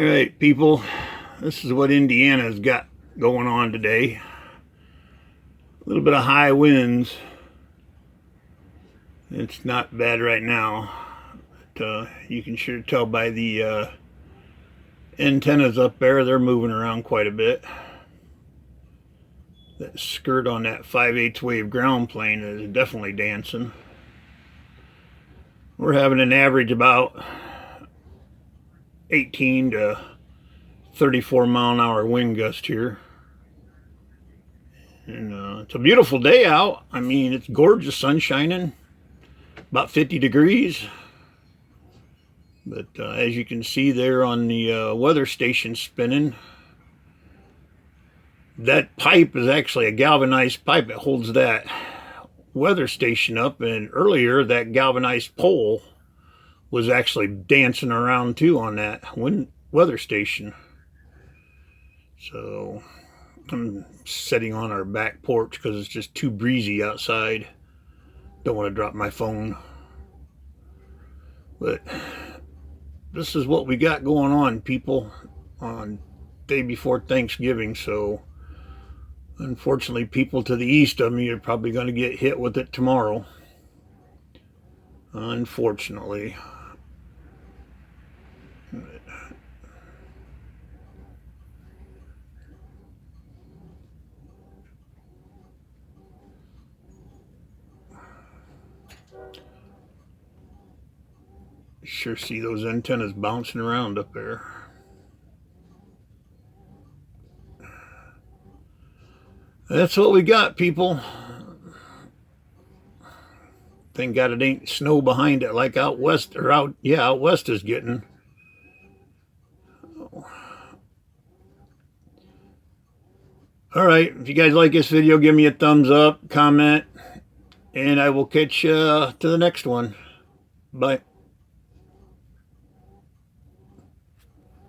Alright, people, this is what Indiana's got going on today. A little bit of high winds. It's not bad right now, but you can sure tell by the antennas up there, they're moving around quite a bit. That skirt on that 5/8 wave ground plane is definitely dancing. We're having an average about 18 to 34 mile an hour wind gust here. And it's a beautiful day out. I mean, it's gorgeous, sun shining, about 50 degrees. But as you can see there on the weather station spinning, that pipe is actually a galvanized pipe. It holds that weather station up, and earlier that galvanized pole was actually dancing around too on that weather station. So I'm sitting on our back porch because it's just too breezy outside. Don't want to drop my phone. But this is what we got going on, people, on day before Thanksgiving. So unfortunately, people to the east of me are probably going to get hit with it tomorrow. Unfortunately. Sure see those antennas bouncing around up there. That's what we got, people. Thank God it ain't snow behind it like out west, or out west is getting. All right, if you guys like this video, give me a thumbs up, comment, and I will catch you to the next one. Bye.